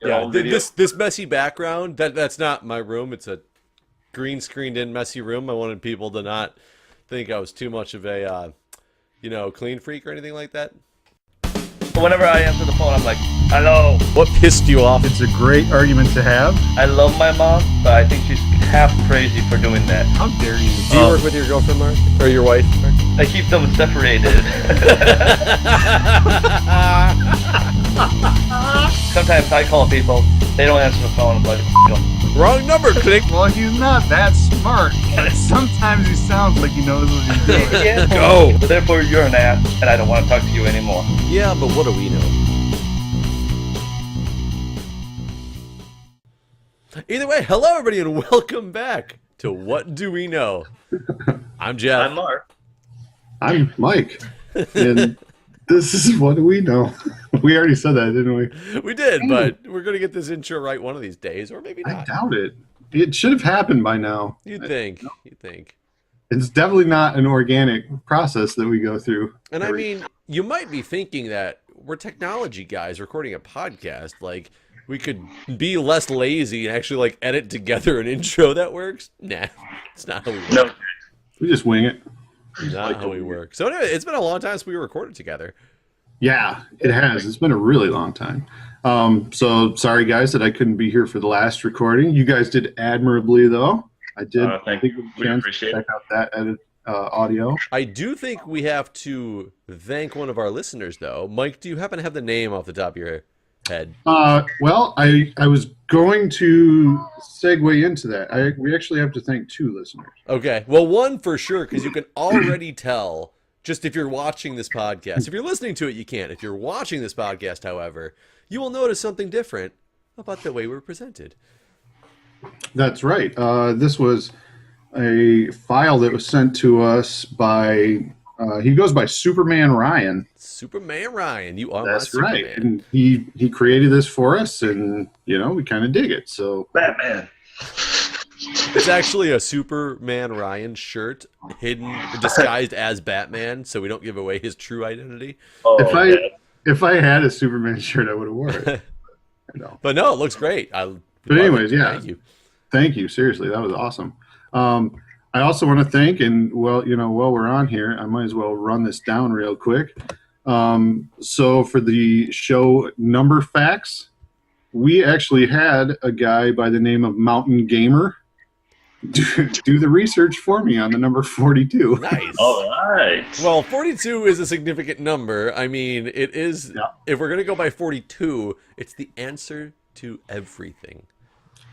your Yeah, home video. this messy background, that's not my room. It's a green screened in messy room. I wanted people to not think I was too much of a clean freak or anything like that. But whenever I answer the phone, I'm like, hello. What pissed you off? It's a great argument to have. I love my mom, but I think she's half crazy for doing that. How dare you? Do you work with your girlfriend, Mark? Or your wife, Mark? I keep them separated. Sometimes I call people, they don't answer the phone. I'm like, Wrong number, click. Well, he's not that smart. But sometimes he sounds like he knows what he's doing. yeah. Go. Therefore, you're an ass, and I don't want to talk to you anymore. Yeah, but what do we know? Either way, hello everybody and welcome back to What Do We Know? I'm Jeff. I'm Mark. I'm Mike, and this is What Do We Know? We already said that, didn't we? We did, but we're going to get this intro right one of these days, or maybe I not. doubt it. It should have happened by now. You'd think. You'd think. It's definitely not an organic process that we go through. And I mean, you might be thinking that we're technology guys recording a podcast. Like, we could be less lazy and actually, like, edit together an intro that works. Nah, it's not how we work. No. We just wing it. Not how we work. So anyway, it's been a long time since we recorded together. Yeah, it has. It's been a really long time. So sorry, guys, that I couldn't be here for the last recording. You guys did admirably, though. I did. Thank think you. we We can appreciate check out that edit audio. I do think we have to thank one of our listeners, though. Mike, do you happen to have the name off the top of your head? Well, I was going to segue into that. We actually have to thank two listeners. Okay. Well, one for sure, because you can already tell, just if you're watching this podcast. If you're listening to it, you can't. If you're watching this podcast, however, you will notice something different about the way we're presented. That's right. This was a file that was sent to us by, he goes by Superman Ryan. Superman Ryan, you are That's my right. Superman. And he created this for us, and, we kind of dig it. So Batman. It's actually a Superman Ryan shirt, disguised as Batman, so we don't give away his true identity. Oh, if I had a Superman shirt, I would have worn it. But no, it looks great. But anyways, yeah. Thank you. Thank you. Seriously, that was awesome. I also want to thank, and while we're on here, I might as well run this down real quick. So for the show number facts, we actually had a guy by the name of Mountain Gamer do the research for me on the number 42. Nice. all right. Well, 42 is a significant number. I mean, it is. Yeah. If we're going to go by 42, it's the answer to everything.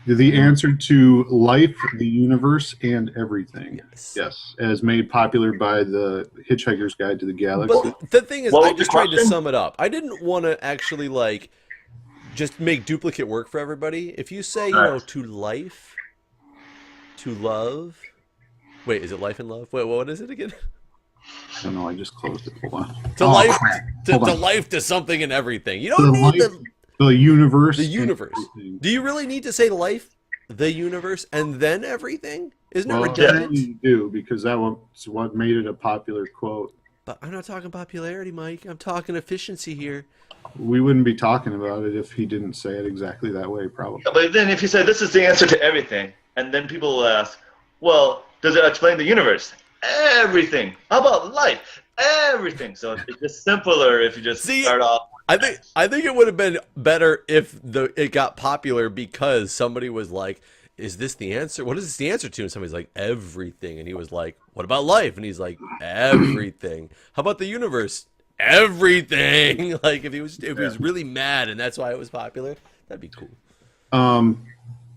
The answer to life, the universe, and everything. Yes. As made popular by the Hitchhiker's Guide to the Galaxy. But the thing is, What I was just the tried to question? sum it up. I didn't want to actually, just make duplicate work for everybody. If you say, to life, to love. Wait, is it life and love? Wait, what is it again? I don't know. I just closed it. Hold on. To Oh, life, crap. to Hold on. life, to something and everything. You The don't need life, the universe. the and universe. everything. Do you really need to say life, the universe, and then everything? Isn't it Well, redundant? you do, because that was what made it a popular quote. But I'm not talking popularity, Mike. I'm talking efficiency here. We wouldn't be talking about it if he didn't say it exactly that way, probably. But then if you say this is the answer to everything, and then people will ask, well, does it explain the universe? Everything. How about life? Everything. So it's just simpler if you just start off. I think it would have been better if it got popular because somebody was like, "Is this the answer? What is this the answer to?" And somebody's like, "Everything," and he was like, "What about life?" And he's like, "Everything." How about the universe? Everything. Like if he was really mad and that's why it was popular, that'd be cool.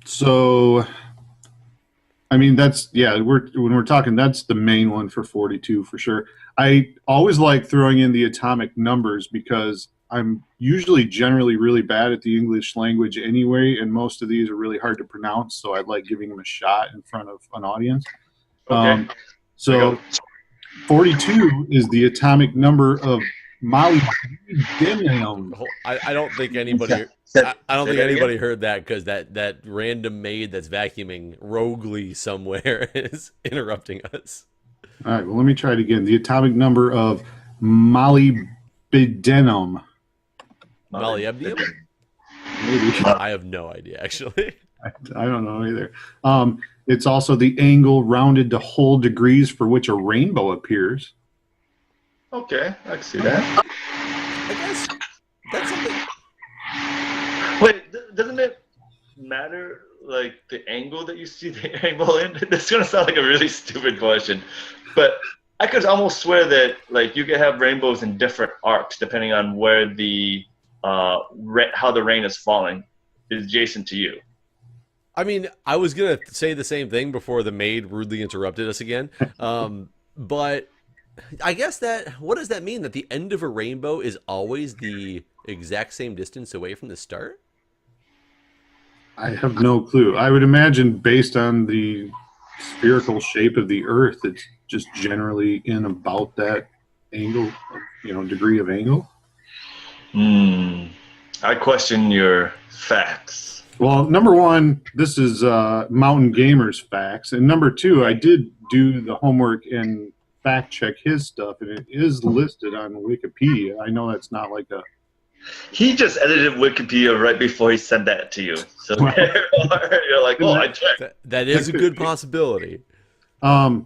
So, I mean, when we're talking, that's the main one for 42 for sure. I always like throwing in the atomic numbers because I'm usually generally really bad at the English language anyway, and most of these are really hard to pronounce, so I like giving them a shot in front of an audience. Okay. So 42 is the atomic number of molybdenum. I don't think anybody. I don't think anybody heard that because that random maid that's vacuuming roguely somewhere is interrupting us. All right, well, let me try it again. The atomic number of molybdenum. Molybdenum? Maybe. I have no idea, actually. I don't know either. It's also the angle rounded to whole degrees for which a rainbow appears. Okay, I can see that. I guess that's something. Wait, doesn't it matter, like, the angle that you see the rainbow in? This is going to sound like a really stupid question, but I could almost swear that, like, you could have rainbows in different arcs depending on where the how the rain is falling is adjacent to you. I mean, I was going to say the same thing before the maid rudely interrupted us again. But I guess what does that mean? That the end of a rainbow is always the exact same distance away from the start? I have no clue. I would imagine based on the spherical shape of the Earth, it's just generally in about that angle, degree of angle. I question your facts. Well, number one, this is Mountain Gamer's facts. And number two, I did do the homework and fact check his stuff, and it is listed on Wikipedia. I know that's not like a... He just edited Wikipedia right before he sent that to you. So you're like, oh, I checked. That is a good possibility. And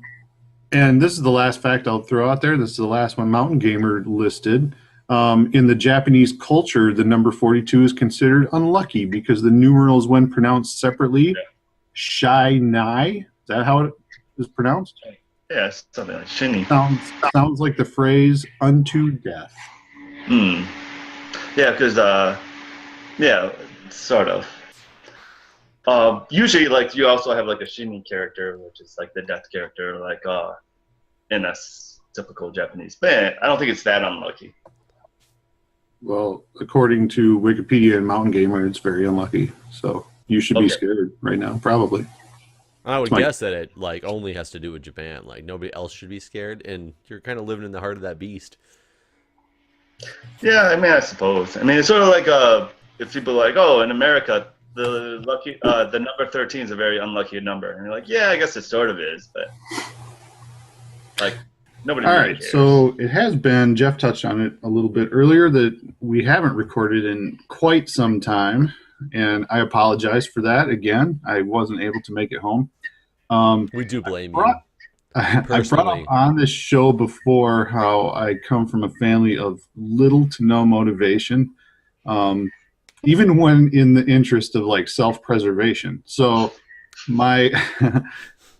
this is the last fact I'll throw out there. This is the last one Mountain Gamer listed. In the Japanese culture, the number 42 is considered unlucky because the numerals, when pronounced separately, shy nai. Is that how it is pronounced? Yeah, something like shinny. Sounds like the phrase unto death. Yeah, because sort of. Usually, like, you also have like a shinny character, which is like the death character, like in a typical Japanese band. I don't think it's that unlucky. Well, according to Wikipedia and Mountain Gamer, it's very unlucky. So you should be scared right now, probably. I would guess that it like only has to do with Japan. Like nobody else should be scared, and you're kind of living in the heart of that beast. Yeah, I mean, I suppose. I mean, it's sort of like if people are like, oh, in America, the number 13 is a very unlucky number, and you're like, yeah, I guess it sort of is, but like nobody. All really right, cares. so it has been. Jeff touched on it a little bit earlier that we haven't recorded in quite some time, and I apologize for that. Again, I wasn't able to make it home. We do blame you. I brought up on this show before how I come from a family of little to no motivation, even when in the interest of like self-preservation. So my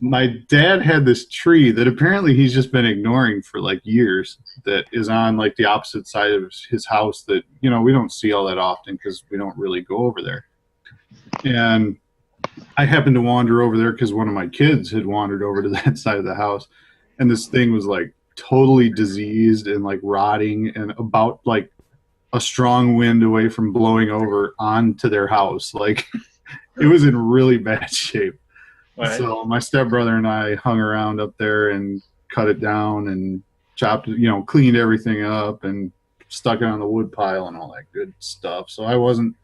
my dad had this tree that apparently he's just been ignoring for like years that is on like the opposite side of his house that, we don't see all that often because we don't really go over there. And I happened to wander over there because one of my kids had wandered over to that side of the house, and this thing was like totally diseased and like rotting and about like a strong wind away from blowing over onto their house. Like it was in really bad shape. Right. So my stepbrother and I hung around up there and cut it down and chopped it, cleaned everything up and stuck it on the wood pile and all that good stuff. So I wasn't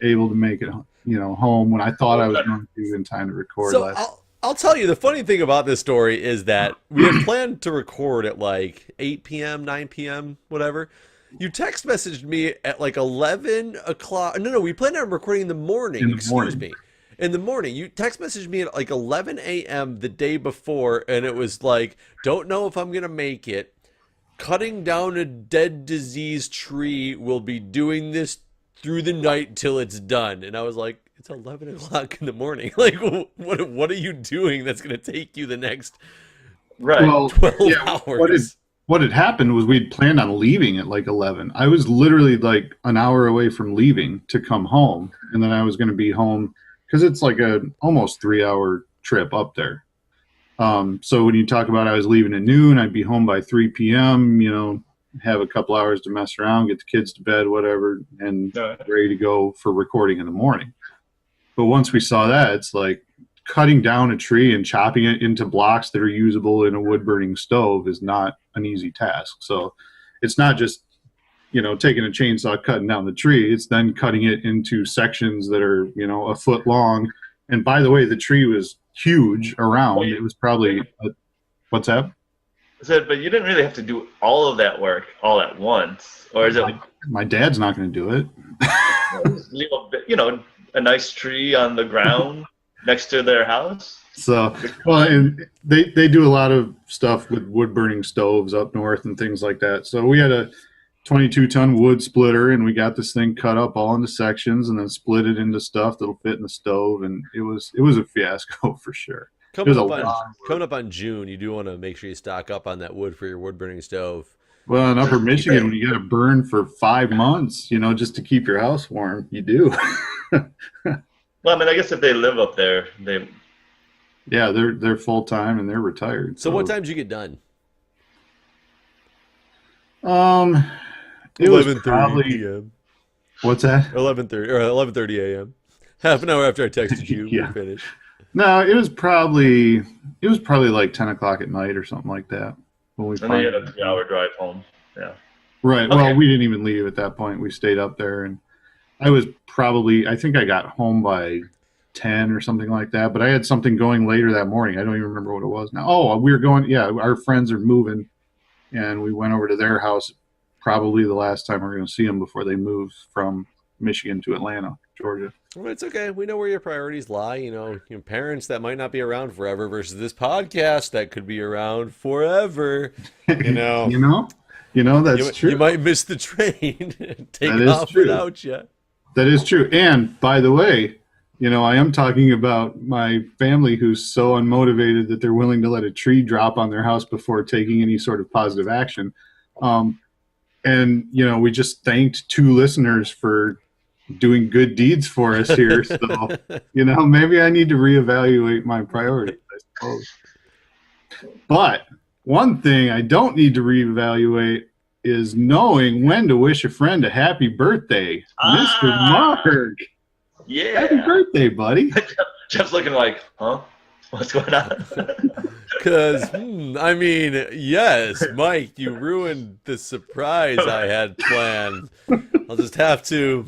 able to make it home when I thought I was going to in time to record. So I'll tell you, the funny thing about this story is that we had planned to record at like 8 p.m., 9 p.m., whatever. You text messaged me at like 11 o'clock. No, we planned on recording in the morning. Excuse me. In the morning. You text messaged me at like 11 a.m. the day before, and it was like, don't know if I'm going to make it. Cutting down a dead diseased tree. Will be doing this through the night till it's done. And I was like, it's 11 o'clock in the morning. Like, what are you doing that's going to take you the next 12 hours? What had happened was we'd planned on leaving at like 11. I was literally like an hour away from leaving to come home. And then I was going to be home because it's like a almost 3-hour trip up there. So when you talk about I was leaving at noon, I'd be home by 3 p.m., have a couple hours to mess around, get the kids to bed, whatever, and ready to go for recording in the morning. But once we saw that, it's like cutting down a tree and chopping it into blocks that are usable in a wood-burning stove is not an easy task. So it's not just, taking a chainsaw, cutting down the tree. It's then cutting it into sections that are, a foot long. And by the way, the tree was huge around. It was probably, what's that? I said, but you didn't really have to do all of that work all at once, or is it? My dad's not going to do it. Leave a bit, a nice tree on the ground next to their house. So, well, and they do a lot of stuff with wood burning stoves up north and things like that. So we had a 22-ton wood splitter, and we got this thing cut up all into sections and then split it into stuff that'll fit in the stove. And it was a fiasco for sure. Coming up on June, you do want to make sure you stock up on that wood for your wood burning stove. Well, in Upper Michigan, when you got to burn for 5 months, just to keep your house warm, you do. Well, I mean, I guess if they live up there, they're full time and they're retired. So what time did you get done? It was probably p.m. What's that? 11:30 or 11:30 a.m. Half an hour after I texted you, Yeah. we finished. No, it was probably like 10 o'clock at night or something like that. When and then you had a 3-hour drive home. Yeah. Right. Okay. Well, we didn't even leave at that point. We stayed up there, and I think I got home by 10 or something like that. But I had something going later that morning. I don't even remember what it was now. Oh, we were going. Yeah, our friends are moving, and we went over to their house. Probably the last time we're going to see them before they move from Michigan to Atlanta, Georgia. Well, it's okay. We know where your priorities lie. Your parents that might not be around forever versus this podcast that could be around forever. That's true. You might miss the train and take That is off true. without you. That is true. And by the way, I am talking about my family who's so unmotivated that they're willing to let a tree drop on their house before taking any sort of positive action. And we just thanked 2 listeners for doing good deeds for us here. So, maybe I need to reevaluate my priorities, I suppose. But one thing I don't need to reevaluate is knowing when to wish a friend a happy birthday. Mr. Mark. Yeah. Happy birthday, buddy. Jeff's looking like, huh? What's going on? Because, yes, Mike, you ruined the surprise I had planned. I'll just have to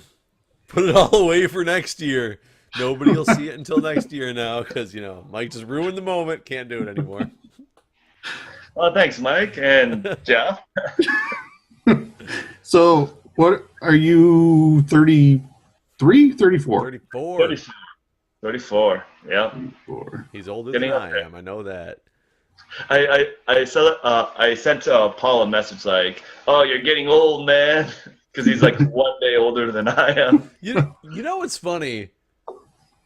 put it all away for next year. Nobody will see it until next year now because, Mike just ruined the moment. Can't do it anymore. Well, thanks, Mike and Jeff. So, what are you, 33, 34? 34. 34. Yeah. 34. He's older Getting than up I there. am. I know that. I sent Paul a message like, "Oh, you're getting old, man," because he's like 1 day older than I am. You know what's funny?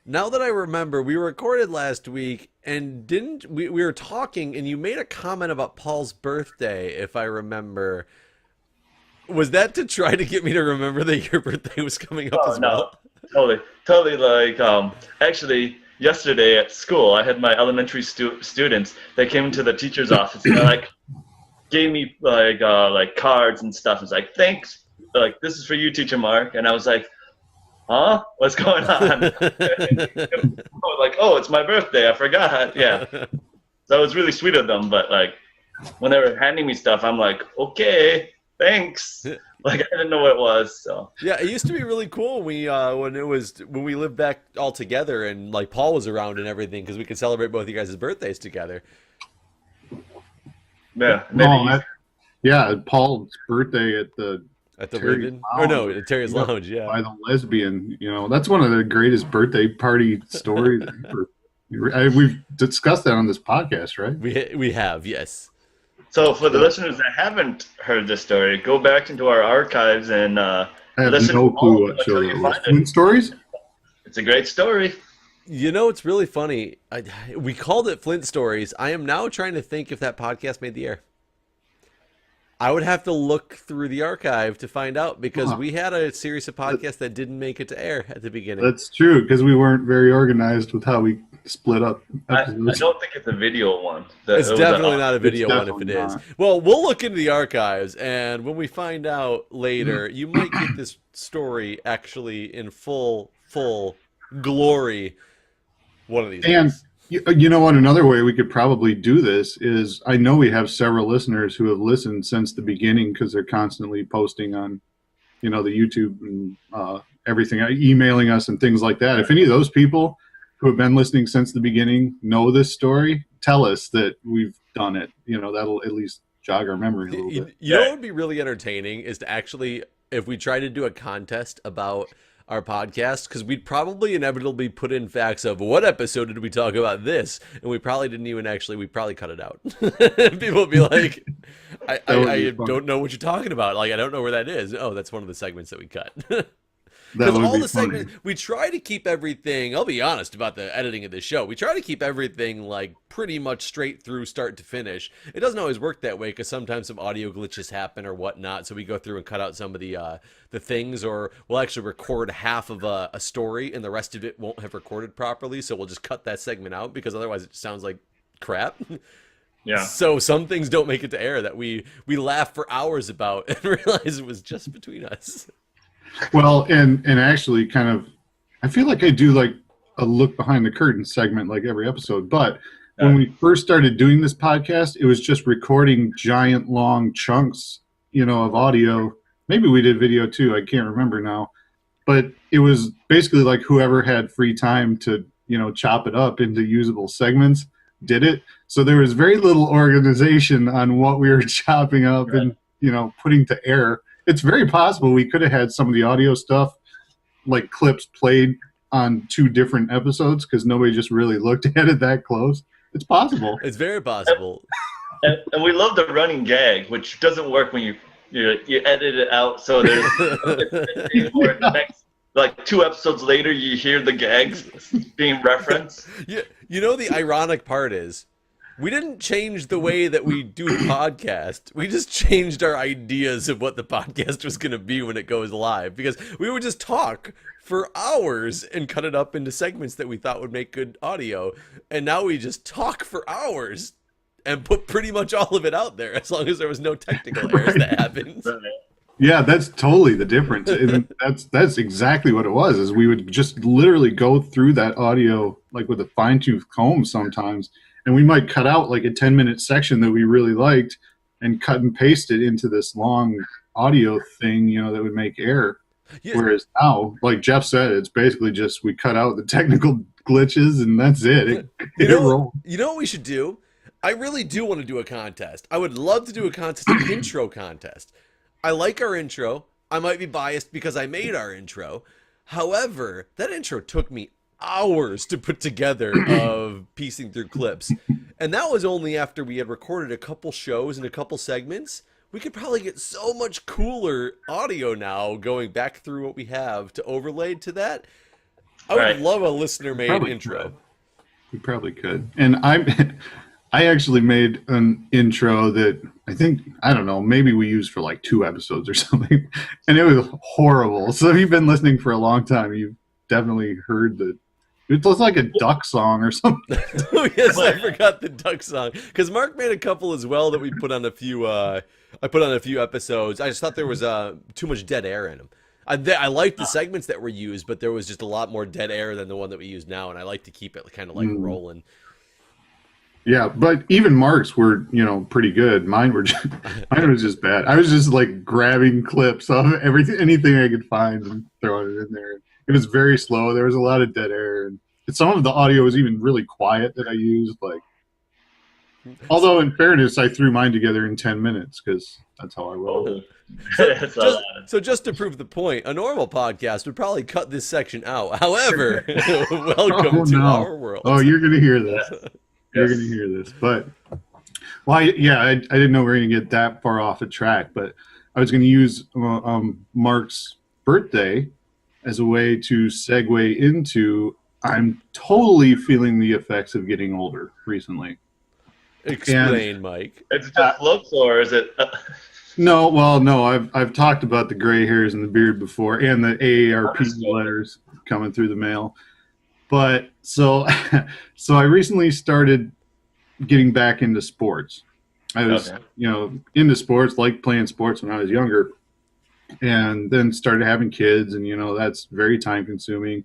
Now that I remember, we recorded last week and we were talking and you made a comment about Paul's birthday, if I remember. Was that to try to get me to remember that your birthday was coming up as well? Totally. Like, actually, yesterday at school, I had my elementary students that came into the teacher's office and they gave me like cards and stuff. It's like, thanks, like this is for you, Teacher Mark, and I was like, huh? What's going on? Like, oh, it's my birthday. I forgot. Yeah. So it was really sweet of them. But like, when they were handing me stuff, I'm like, okay, thanks. Like I didn't know what it was. So yeah, it used to be really cool when we lived back all together and like Paul was around and everything because we could celebrate both you guys' birthdays together. Yeah. Paul's birthday at the Terry's Terry's Lounge, yeah. By the lesbian, that's one of the greatest birthday party stories ever. We've discussed that on this podcast, right? We have, yes. So for the listeners that haven't heard this story, go back into our archives and I have listen no to clue what show that was. Flint Stories? It's a great story. It's really funny. We called it Flint Stories. I am now trying to think if that podcast made the air. I would have to look through the archive to find out because we had a series of podcasts that didn't make it to air at the beginning. That's true because we weren't very organized with how we split up I don't think it's a video one. It's definitely not a video one if it definitely is. not. Well, we'll look into the archives, and when we find out later, you might get this story actually in full glory one of these And days. you know what? Another way we could probably do this is I know we have several listeners who have listened since the beginning because they're constantly posting on, the YouTube and everything, emailing us and things like that. If any of those people who have been listening since the beginning know this story, tell us that we've done it. That'll at least jog our memory a little bit. You know what would be really entertaining is to actually, if we try to do a contest about our podcast, because we'd probably inevitably put in facts of what episode did we talk about this, and we probably didn't even we probably cut it out. People would be like, I don't know what you're talking about. Like, I don't know where that is. Oh, that's one of the segments that we cut. Because all the segments, we try to keep everything, I'll be honest about the editing of this show, we try to keep everything like pretty much straight through start to finish. It doesn't always work that way because sometimes some audio glitches happen or whatnot, so we go through and cut out some of the things, or we'll actually record half of a story and the rest of it won't have recorded properly, so we'll just cut that segment out because otherwise it sounds like crap. Yeah. So some things don't make it to air that we laugh for hours about and realize it was just between us. Well, and actually kind of, I feel like I do like a look behind the curtain segment like every episode, but when we first started doing this podcast, it was just recording giant long chunks, of audio. Maybe we did video too, I can't remember now. But it was basically like whoever had free time to, chop it up into usable segments did it. So there was very little organization on what we were chopping up and, putting to air. It's very possible we could have had some of the audio stuff, like clips played on 2 different episodes because nobody just really looked at it that close. It's possible. It's very possible. And we love the running gag, which doesn't work when you edit it out. So there's or the next, like 2 episodes later, you hear the gags being referenced. Yeah, the ironic part is, we didn't change the way that we do the podcast. We just changed our ideas of what the podcast was going to be when it goes live. Because we would just talk for hours and cut it up into segments that we thought would make good audio. And now we just talk for hours and put pretty much all of it out there as long as there was no technical errors that happened. Yeah, that's totally the difference. And that's exactly what it was, is we would just literally go through that audio like with a fine-tooth comb sometimes. And we might cut out like a 10-minute section that we really liked and cut and paste it into this long audio thing, that would make air. Yeah. Whereas now, like Jeff said, it's basically just we cut out the technical glitches and that's it. You know what we should do? I really do want to do a contest. I would love to do a contest, an intro contest. I like our intro. I might be biased because I made our intro. However, that intro took me hours to put together of piecing through clips, and that was only after we had recorded a couple shows and a couple segments. We could probably get so much cooler audio now going back through what we have to overlay to that. I would love a listener-made intro. We probably could. And I actually made an intro that I don't know, maybe we used for like 2 episodes or something, and it was horrible. So if you've been listening for a long time, you've definitely heard the it was like a duck song or something. Oh, yes, I forgot the duck song. Because Mark made a couple as well that we put on a few. I put on a few episodes. I just thought there was too much dead air in them. I liked the segments that were used, but there was just a lot more dead air than the one that we use now, and I like to keep it kind of like rolling. Yeah, but even Mark's were, pretty good. Mine was just bad. I was just like grabbing clips of anything I could find and throwing it in there. It was very slow. There was a lot of dead air, and some of the audio was even really quiet that I used. Although in fairness, I threw mine together in 10 minutes because that's how I roll. So just to prove the point, a normal podcast would probably cut this section out. However, welcome to our world. Oh, you're gonna hear this. You're gonna hear this, but I didn't know we were gonna get that far off a track, but I was gonna use Mark's birthday as a way to segue into I'm totally feeling the effects of getting older recently. Explain, Mike. It's just looks, or is it? No, I've talked about the gray hairs and the beard before, and the AARP letters coming through the mail. But so I recently started getting back into sports. I was, into sports, like playing sports when I was younger, and then started having kids, and that's very time consuming.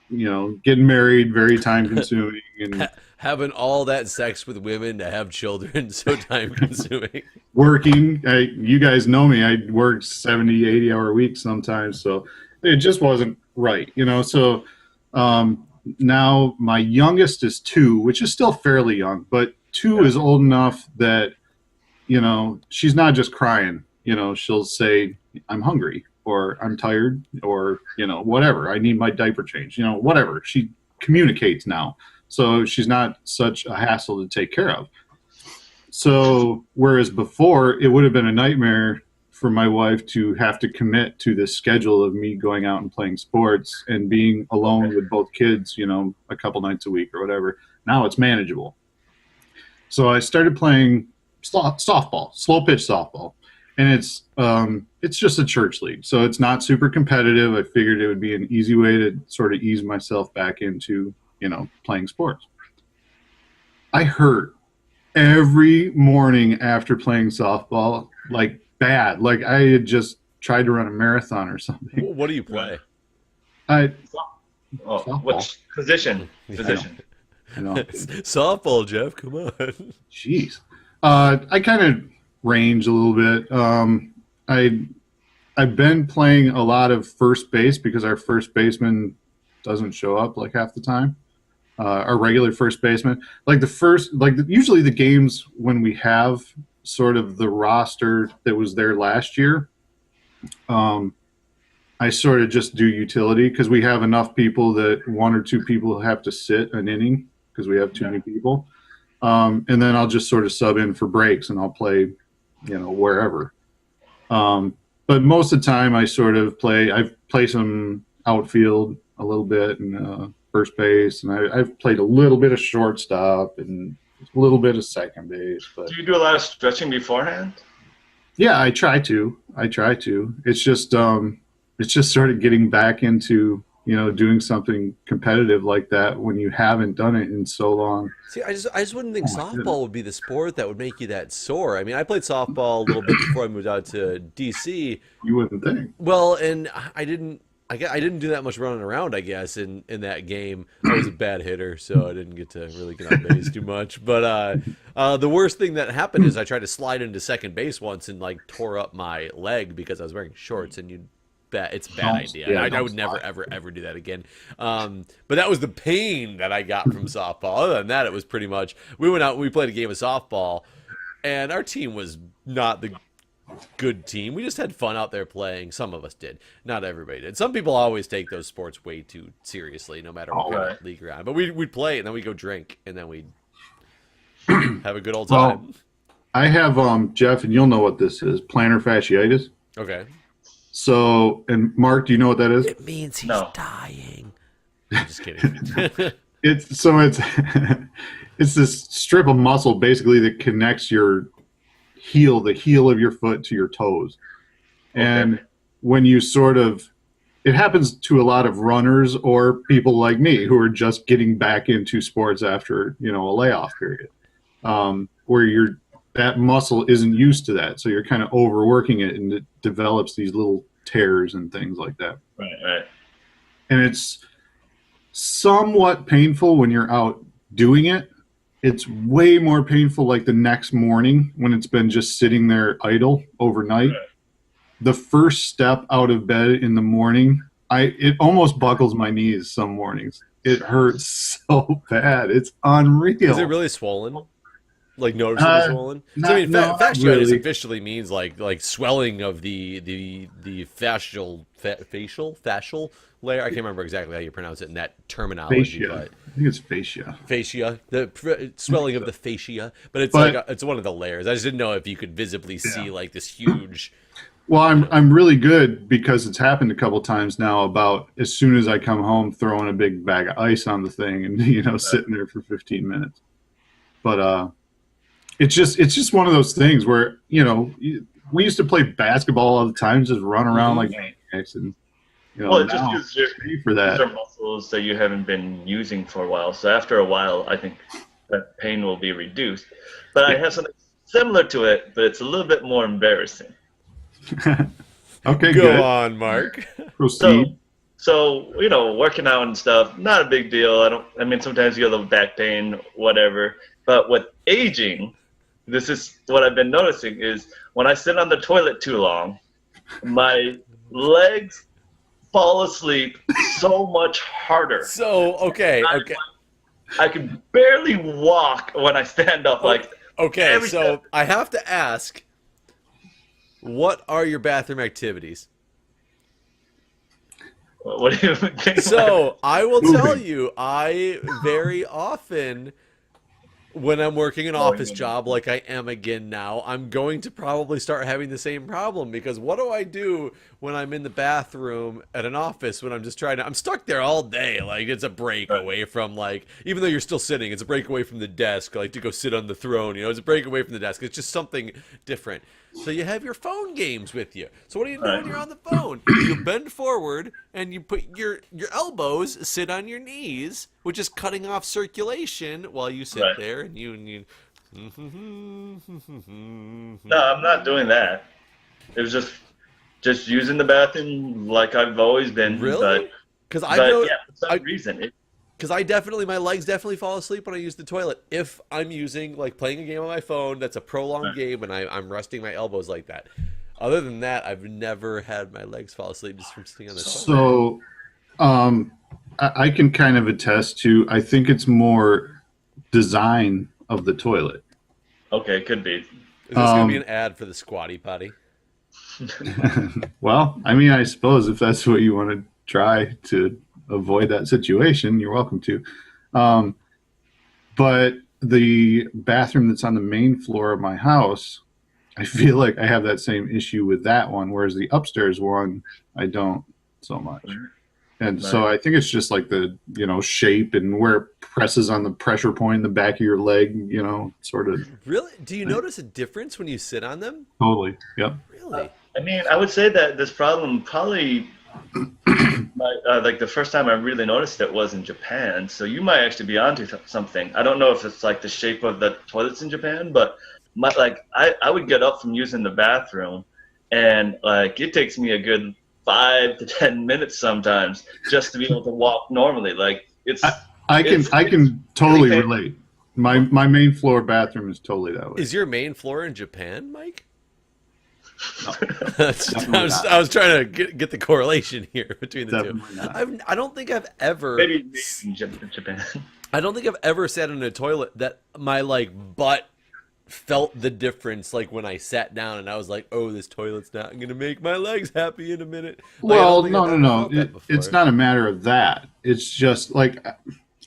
Getting married, very time consuming, and having all that sex with women to have children, so time consuming. Working, you guys know me. I work 70, 80-hour weeks sometimes, so it just wasn't right. So now my youngest is 2, which is still fairly young, but 2 is old enough that, you know, she's not just crying. You know, she'll say, I'm hungry, or I'm tired, or, you know, whatever. I need my diaper change, you know, whatever. She communicates now. So she's not such a hassle to take care of. So whereas before it would have been a nightmare for my wife to have to commit to this schedule of me going out and playing sports and being alone with both kids, you know, a couple nights a week or whatever. Now it's manageable. So I started playing softball, slow pitch softball, and it's just a church league. So it's not super competitive. I figured it would be an easy way to sort of ease myself back into, you know, playing sports. I hurt every morning after playing softball, like bad. Like I had just tried to run a marathon or something. What do you play? Which position? Position. You know, Softball, Jeff. Come on. jeez. I kind of range a little bit. I've been playing a lot of first base because our first baseman doesn't show up like half the time. Our regular first baseman, usually the games when we have sort of the roster that was there last year, I sort of just do utility because we have enough people that 1 or 2 people have to sit an inning because we have too many people. And then I'll just sort of sub in for breaks and I'll play, you know, wherever. But most of the time I play some outfield a little bit and first base, and I've played a little bit of shortstop and a little bit of second base. But Do you do a lot of stretching beforehand? yeah, I try to. It's just sort of getting back into, you know, doing something competitive like that when you haven't done it in so long. See, I just wouldn't think softball would be the sport that would make you that sore. I mean, I played softball a little bit before I moved out to DC. You wouldn't think. Well, and I didn't do that much running around, I guess, in that game. I was a bad hitter, so I didn't get to really get on base too much. But the worst thing that happened is I tried to slide into second base once and like tore up my leg because I was wearing shorts, and it's a bad idea. Yeah, I would never, ever do that again. But that was the pain that I got from softball. Other than that, it was pretty much, we went out and we played a game of softball, and our team was not the good team. We just had fun out there playing. Some of us did. Not everybody did. Some people always take those sports way too seriously, no matter what kind of league you're on. But we'd play, and then we'd go drink, and then we'd have a good old time. Well, I have, Jeff, and you'll know what this is, plantar fasciitis. Okay. So, and Mark, do you know what that is? It means he's dying. I'm just kidding. It's it's this strip of muscle basically that connects the heel of your foot to your toes. And when you it happens to a lot of runners or people like me who are just getting back into sports after, you know, a layoff period, where that muscle isn't used to that. So you're kind of overworking it, and it develops these little tears and things like that. Right. And it's somewhat painful when you're out doing it. It's way more painful like the next morning when it's been just sitting there idle overnight. Right. The first step out of bed in the morning, it almost buckles my knees some mornings. It hurts so bad. It's unreal. Is it really swollen? Like noticeably swollen? So, I mean, fasciitis really officially means like swelling of the facial layer. I can't remember exactly how you pronounce it in that terminology. Fascia. But I think it's fascia. Fascia, the swelling of the fascia, but it's one of the layers. I just didn't know if you could visibly see like this huge. Well, I'm really good because it's happened a couple times now. About as soon as I come home, throwing a big bag of ice on the thing and sitting there for 15 minutes. But it's just one of those things where we used to play basketball all the time, just run around like maniacs, and well, it just gives you for that. muscles that you haven't been using for a while. So after a while, I think that pain will be reduced. But I have something similar to it, but it's a little bit more embarrassing. Okay, go on, Mark. Proceed. So working out and stuff, not a big deal. I mean, sometimes you get a little back pain, whatever. But with aging, this is what I've been noticing is when I sit on the toilet too long, my legs fall asleep so much harder. So, okay. I can barely walk when I stand up. Like, Okay, so I have to ask, what are your bathroom activities? what do you think? So I will tell you, I very often, when I'm working an office job like I am again now, I'm going to probably start having the same problem, because what do I do when I'm in the bathroom at an office when I'm just I'm stuck there all day. Like, it's a break away from, like, even though you're still sitting, it's a break away from the desk, like to go sit on the throne, you know, it's a break away from the desk. It's just something different. So you have your phone games with you. So what do you do when you're on the phone? You bend forward and you put your elbows sit on your knees, which is cutting off circulation while you sit there and you. No, I'm not doing that. It was just using the bathroom like I've always been. Really? Because for some reason. Because my legs definitely fall asleep when I use the toilet. If I'm using, like, playing a game on my phone, that's a prolonged game, and I'm resting my elbows like that. Other than that, I've never had my legs fall asleep just from sitting on the toilet. So, I can kind of attest to, I think it's more design of the toilet. Okay, could be. Is this going to be an ad for the Squatty Buddy? Well, I mean, I suppose if that's what you want to try to avoid that situation, you're welcome to. But the bathroom that's on the main floor of my house, I feel like I have that same issue with that one, whereas the upstairs one, I don't so much. And so I think it's just like the, you know, shape and where it presses on the pressure point in the back of your leg, you know, sort of. Really? Do you notice a difference when you sit on them? Totally. Yep. Really? I mean, I would say that this problem probably, like the first time I really noticed it was in Japan. So you might actually be onto something. I don't know if it's like the shape of the toilets in Japan, but I would get up from using the bathroom, and like it takes me a good 5 to 10 minutes sometimes just to be able to walk normally. Like I can totally relate. My main floor bathroom is totally that way. Is your main floor in Japan, Mike? No, I was trying to get the correlation here between the definitely two. not. I don't think I've ever. maybe in Japan. I don't think I've ever sat in a toilet that my butt felt the difference, like when I sat down and I was like, oh, this toilet's not gonna make my legs happy in a minute. Well, no. It's not a matter of that. It's just like,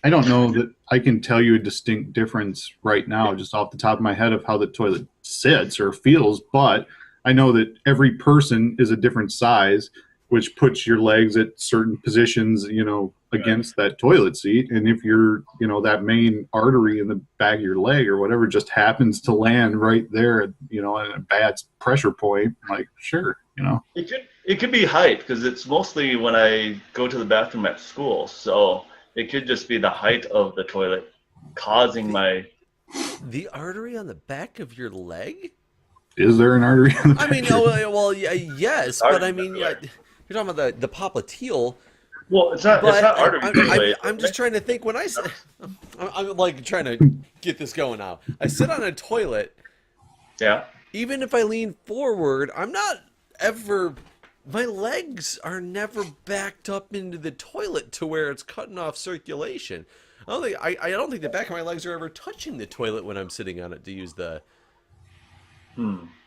I don't know that I can tell you a distinct difference right now just off the top of my head of how the toilet sits or feels, but I know that every person is a different size, which puts your legs at certain positions, you know, against that toilet seat. And if you're, you know, that main artery in the back of your leg or whatever just happens to land right there, at, you know, at a bad pressure point, like, sure, you know. It could be height, because it's mostly when I go to the bathroom at school. So it could just be the height of the toilet causing the artery on the back of your leg. Is there an artery on the back? I mean, yes, but I mean, you're talking about the popliteal. Well, it's not artery. I'm just trying to think when I'm like trying to get this going now. I sit on a toilet. Yeah. Even if I lean forward, I'm not ever. My legs are never backed up into the toilet to where it's cutting off circulation. I don't think the back of my legs are ever touching the toilet when I'm sitting on it to use the.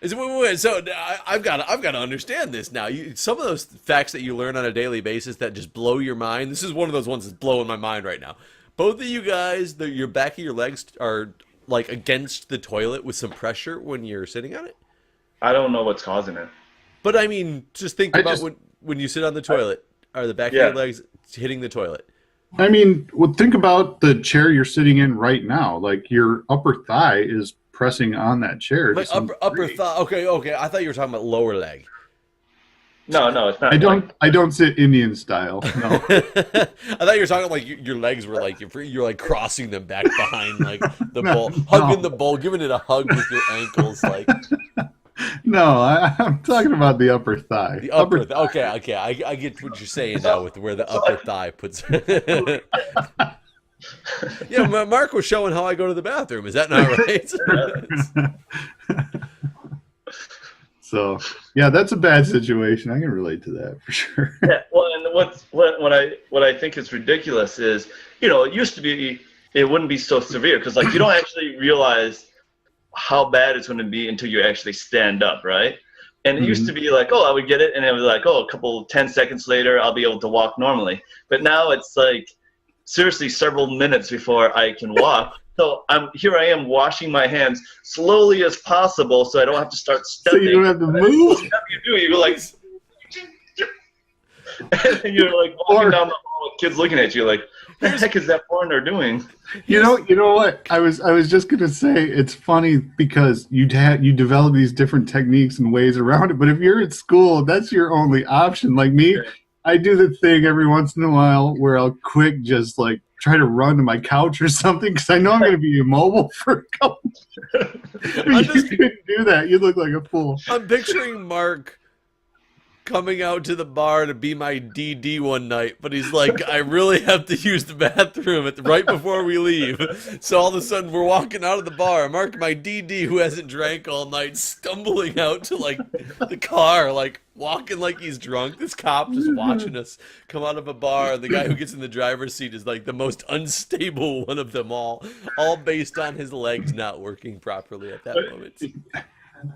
Wait, so I've got to understand this now. Some of those facts that you learn on a daily basis that just blow your mind. This is one of those ones that's blowing my mind right now. Both of you guys, your back of your legs are like against the toilet with some pressure when you're sitting on it. I don't know what's causing it. But I mean, just think about when you sit on the toilet, are the back of your legs hitting the toilet? I mean, well, think about the chair you're sitting in right now. Like your upper thigh is pressing on that chair. My upper thigh. Okay. I thought you were talking about lower leg. No, it's not. I don't sit Indian style. No. I thought you were talking like your legs were like you're like crossing them back behind like the bowl, hugging the bowl, giving it a hug with your ankles, like. No, I'm talking about the upper thigh. The upper thigh. Okay. I get what you're saying now with where the upper thigh puts. Yeah, Mark was showing how I go to the bathroom. Is that not right? So, yeah, that's a bad situation. I can relate to that for sure. Yeah, well, and what I think is ridiculous is, you know, it used to be it wouldn't be so severe, because like you don't actually realize how bad it's going to be until you actually stand up, right? And it used to be like, oh, I would get it, and it was like, oh, 10 seconds later, I'll be able to walk normally. But now it's like, seriously, several minutes before I can walk. So I am washing my hands slowly as possible, so I don't have to start stepping. So you don't have to move. You're like, and then you're like walking down the hall with kids looking at you, like, what the heck is that foreigner doing? You know what? I was just gonna say, it's funny because you develop these different techniques and ways around it. But if you're at school, that's your only option. Like me, I do the thing every once in a while where I'll quick just like try to run to my couch or something because I know I'm gonna be immobile for a couple. But you couldn't do that. You look like a fool. I'm picturing Mark coming out to the bar to be my DD one night, but he's like, I really have to use the bathroom right before we leave. So all of a sudden we're walking out of the bar. Mark, my DD who hasn't drank all night, stumbling out to like the car, like walking like he's drunk. This cop just watching us come out of a bar. The guy who gets in the driver's seat is like the most unstable one of them all based on his legs not working properly at that moment.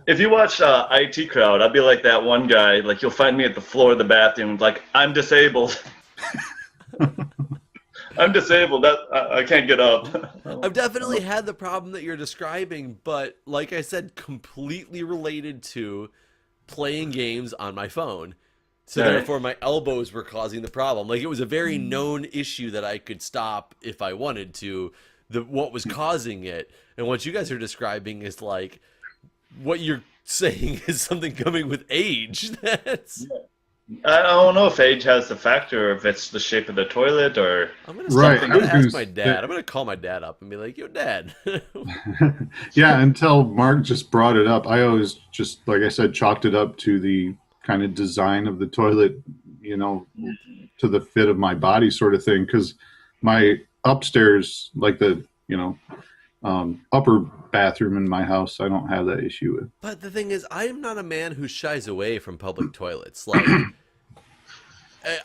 If you watch IT Crowd, I'd be like that one guy. Like, you'll find me at the floor of the bathroom, like, I'm disabled. I'm disabled. I can't get up. I've definitely had the problem that you're describing, but like I said, completely related to playing games on my phone. So therefore, my elbows were causing the problem. Like, it was a very known issue that I could stop if I wanted to. What was causing it, and what you guys are describing is like, what you're saying is something coming with age. That's. I don't know if age has the factor, or if it's the shape of the toilet, or. I'm gonna ask my dad. I'm gonna call my dad up and be like, "Yo, Dad." Yeah, until Mark just brought it up, I always just, like I said, chalked it up to the kind of design of the toilet, you know, to the fit of my body, sort of thing. Because my upstairs, like the, you know, upper bathroom in my house, I don't have that issue with. But the thing is, I am not a man who shies away from public toilets. Like,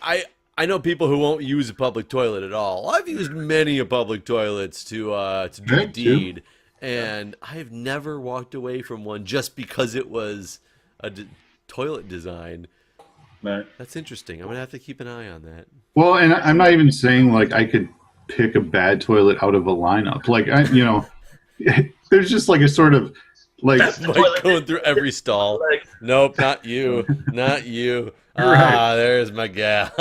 I know people who won't use a public toilet at all. I've used many a public toilets to do a deed, and I've never walked away from one just because it was a toilet design. Right. That's interesting. I'm gonna have to keep an eye on that. Well, and I'm not even saying like I could pick a bad toilet out of a lineup. Like, you know, there's just like a sort of like Mike going through every stall. Nope, not you, not you. Right. There's my gal.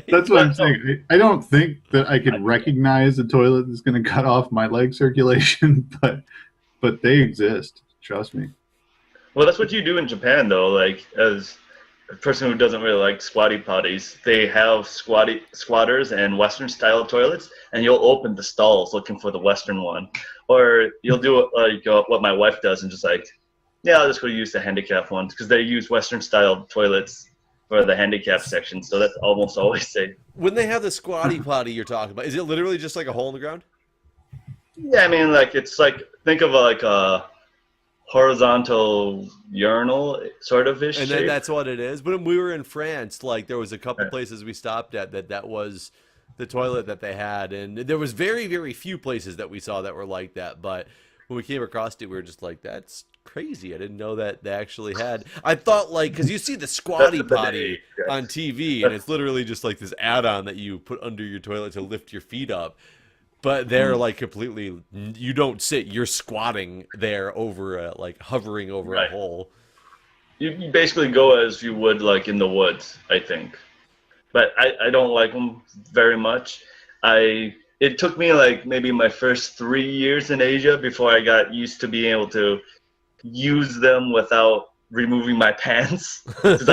That's what I'm saying. I don't think that I could recognize a toilet that's going to cut off my leg circulation, but they exist. Trust me. Well, that's what you do in Japan, though. Like, as a person who doesn't really like squatty potties, they have squatters and Western-style toilets, and you'll open the stalls looking for the Western one. Or you'll do like what my wife does and just like, yeah, I'll just go use the handicap ones, because they use Western-style toilets for the handicap section, so that's almost always safe. When they have the squatty potty you're talking about, is it literally just like a hole in the ground? Yeah, I mean, like, it's like, think of like a horizontal urinal sort of ish. And then that's what it is. But when we were in France, like, there was a couple places we stopped at that was the toilet that they had, and there was very, very few places that we saw that were like that. But when we came across it, we were just like, that's crazy. I didn't know that they actually had. I thought, like, because you see the squatty potty on TV, and it's literally just like this add-on that you put under your toilet to lift your feet up. But they're like completely, you don't sit, you're squatting there over like hovering over a hole. You basically go as you would like in the woods, I think. But I don't like them very much. It took me like maybe my first 3 years in Asia before I got used to being able to use them without removing my pants. Because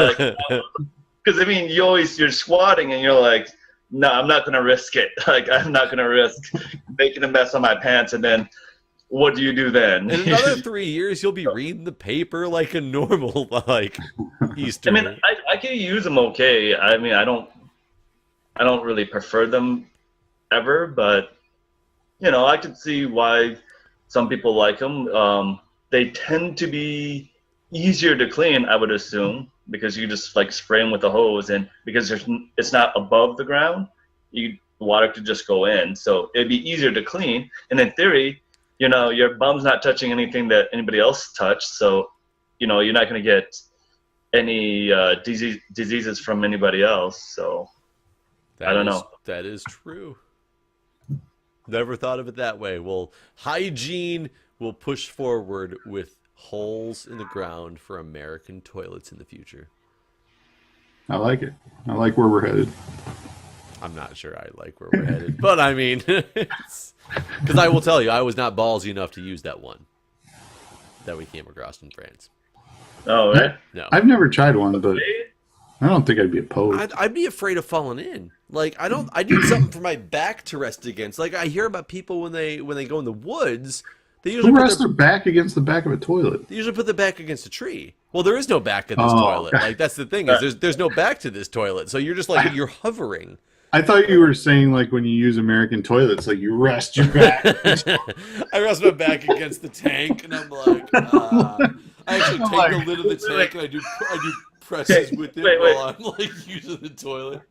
I mean, you're squatting and you're like, no, I'm not going to risk it. Like, I'm not going to risk making a mess on my pants. And then what do you do then? In another 3 years, you'll be reading the paper like a normal, like, Easter. I mean, I can use them okay. I mean, I don't really prefer them ever, but, you know, I could see why some people like them. They tend to be easier to clean, I would assume, because you just like spray them with a hose, and because it's not above the ground, you water could just go in. So it'd be easier to clean. And in theory, your bum's not touching anything that anybody else touched. So, you're not going to get any diseases from anybody else. So I don't know. That is true. Never thought of it that way. Well, hygiene will push forward with holes in the ground for American toilets in the future. I like it. I like where we're headed. I'm not sure I like where we're headed, but I mean, because I will tell you, I was not ballsy enough to use that one that we came across in France. Oh, right? No. I've never tried one, but I don't think I'd be opposed. I'd be afraid of falling in. Like, I need something for my back to rest against. Like, I hear about people when they go in the woods, they usually Who rests their back against the back of a toilet? They usually put the back against a tree. Well, there is no back in this toilet. Okay. Like, that's the thing, is there's no back to this toilet. So you're just like, you're hovering. I thought you were saying, like, when you use American toilets, like, you rest your back. I rest my back against the tank, and I'm like, I actually take the lid of the tank, and I do presses with it while I'm, like, using the toilet.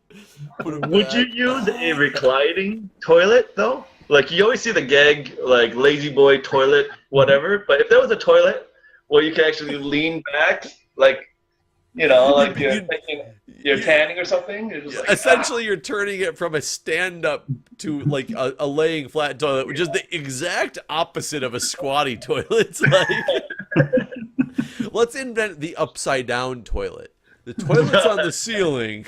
Would you use a reclining toilet, though? Like, you always see the gag, like, lazy boy toilet, whatever. But if there was a toilet where you can actually lean back, like, like you're tanning or something. You're just like, essentially, you're turning it from a stand-up to like a laying flat toilet, which is the exact opposite of a squatty toilet. Like, let's invent the upside-down toilet. The toilet's on the ceiling.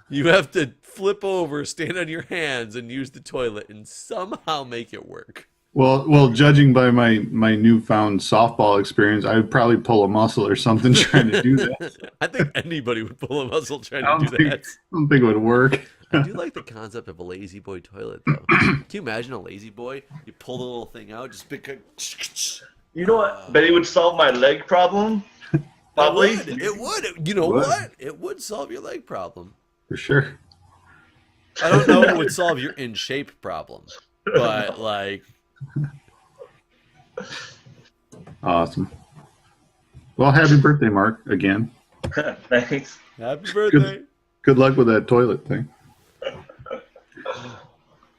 You have to flip over, stand on your hands, and use the toilet, and somehow make it work. Well, judging by my newfound softball experience, I would probably pull a muscle or something trying to do that. I think anybody would pull a muscle trying to do that. I don't think it would work. I do like the concept of a lazy boy toilet, though. Can you imagine a lazy boy? You pull the little thing out, just pick a... You know what? But it would solve my leg problem. Probably. It would. You know what? It would solve your leg problem. For sure. I don't know if it would solve your in shape problem, but like... Awesome. Well, happy birthday, Mark, again. Thanks. Happy birthday. Good luck with that toilet thing.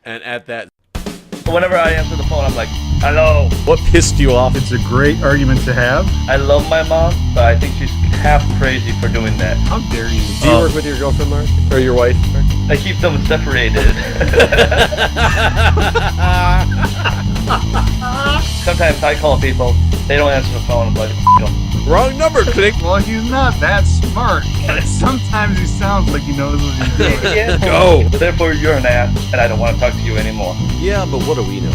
And at that... Whenever I answer the phone, I'm like, hello. What pissed you off? It's a great argument to have. I love my mom, but I think she's half crazy for doing that. How dare you? Do you work with your girlfriend, Mark? Or your wife? I keep them separated. Sometimes I call people, they don't answer the phone, I'm like, Wrong number, click. Well, he's not that smart. But sometimes he sounds like he knows what he's doing. Go. Therefore, you're an ass, and I don't want to talk to you anymore. Yeah, but what do we know?